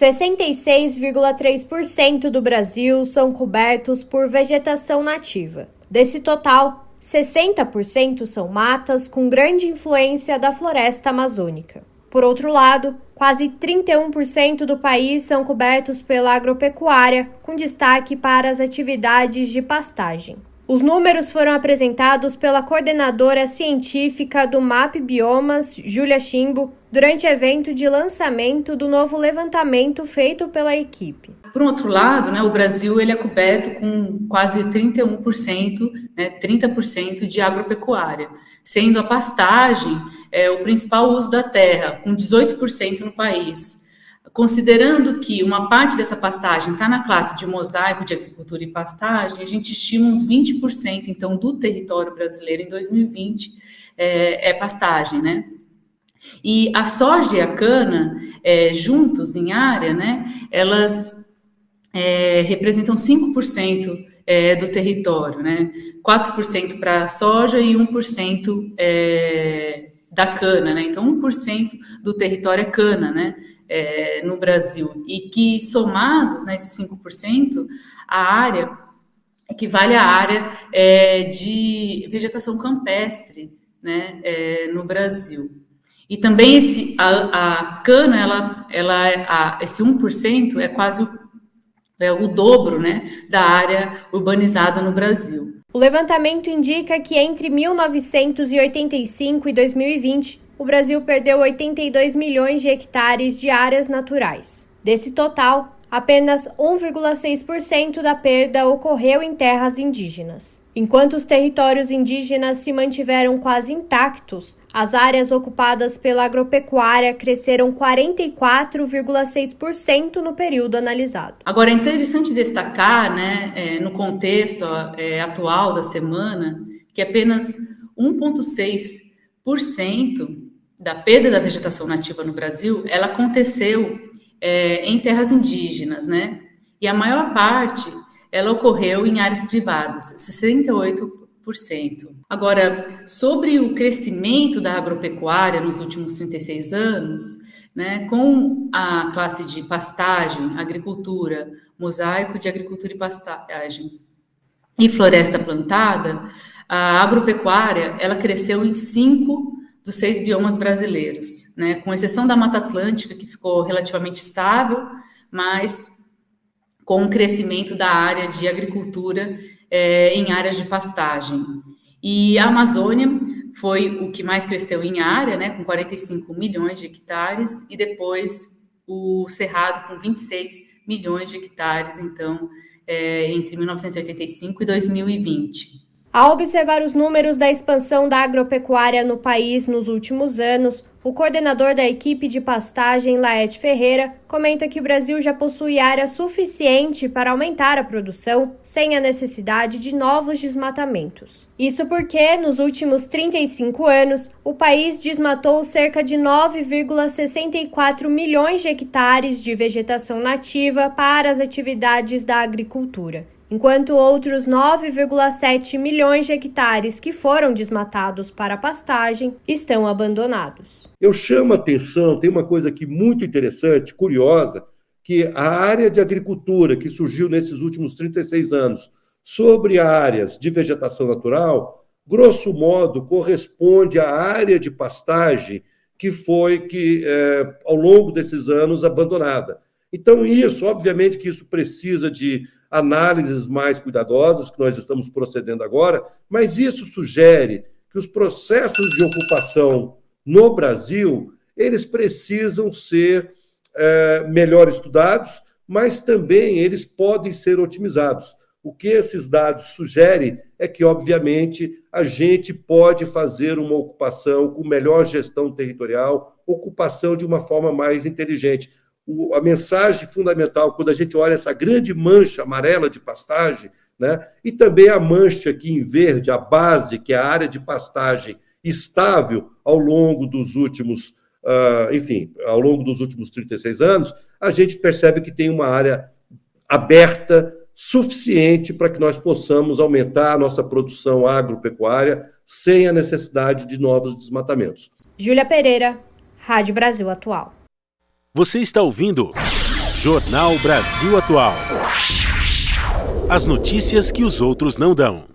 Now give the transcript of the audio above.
66,3% do Brasil são cobertos por vegetação nativa. Desse total, 60% são matas com grande influência da floresta amazônica. Por outro lado, quase 31% do país são cobertos pela agropecuária, com destaque para as atividades de pastagem. Os números foram apresentados pela coordenadora científica do MAP Biomas, Júlia Chimbo, durante evento de lançamento do novo levantamento feito pela equipe. Por outro lado, o Brasil ele é coberto com quase 31%, 30% de agropecuária, sendo a pastagem o principal uso da terra, com 18% no país. Considerando que uma parte dessa pastagem está na classe de mosaico de agricultura e pastagem, a gente estima uns 20%, então, do território brasileiro em 2020 é pastagem, né? E a soja e a cana, juntos em área, elas representam 5% do território, 4% para a soja e 1% da cana, Então, 1% do território é cana, no Brasil, e que somados, esses 5%, a área equivale à área de vegetação campestre, no Brasil. E também a cana, esse 1% é quase o dobro, da área urbanizada no Brasil. O levantamento indica que entre 1985 e 2020, o Brasil perdeu 82 milhões de hectares de áreas naturais. Desse total, apenas 1,6% da perda ocorreu em terras indígenas. Enquanto os territórios indígenas se mantiveram quase intactos, as áreas ocupadas pela agropecuária cresceram 44,6% no período analisado. Agora, é interessante destacar, no contexto atual da semana, que apenas 1,6% da perda da vegetação nativa no Brasil, ela aconteceu em terras indígenas, E a maior parte, ela ocorreu em áreas privadas, 68%. Agora, sobre o crescimento da agropecuária nos últimos 36 anos, com a classe de pastagem, agricultura, mosaico de agricultura e pastagem e floresta plantada, a agropecuária, ela cresceu em 5 dos 6 biomas brasileiros, com exceção da Mata Atlântica, que ficou relativamente estável, mas com o crescimento da área de agricultura em áreas de pastagem. E a Amazônia foi o que mais cresceu em área, com 45 milhões de hectares, e depois o Cerrado com 26 milhões de hectares, então, entre 1985 e 2020. Ao observar os números da expansão da agropecuária no país nos últimos anos, o coordenador da equipe de pastagem, Laerte Ferreira, comenta que o Brasil já possui área suficiente para aumentar a produção sem a necessidade de novos desmatamentos. Isso porque, nos últimos 35 anos, o país desmatou cerca de 9,64 milhões de hectares de vegetação nativa para as atividades da agricultura, enquanto outros 9,7 milhões de hectares que foram desmatados para pastagem estão abandonados. Eu chamo a atenção, tem uma coisa aqui muito interessante, curiosa, que a área de agricultura que surgiu nesses últimos 36 anos sobre áreas de vegetação natural, grosso modo, corresponde à área de pastagem que foi ao longo desses anos abandonada. Então, obviamente que isso precisa de análises mais cuidadosas, que nós estamos procedendo agora, mas isso sugere que os processos de ocupação no Brasil, eles precisam ser melhor estudados, mas também eles podem ser otimizados. O que esses dados sugerem é que, obviamente, a gente pode fazer uma ocupação com melhor gestão territorial, ocupação de uma forma mais inteligente. A mensagem fundamental, quando a gente olha essa grande mancha amarela de pastagem, e também a mancha aqui em verde, a base, que é a área de pastagem estável ao longo dos últimos, ao longo dos últimos 36 anos, a gente percebe que tem uma área aberta suficiente para que nós possamos aumentar a nossa produção agropecuária sem a necessidade de novos desmatamentos. Júlia Pereira, Rádio Brasil Atual. Você está ouvindo Jornal Brasil Atual. As notícias que os outros não dão.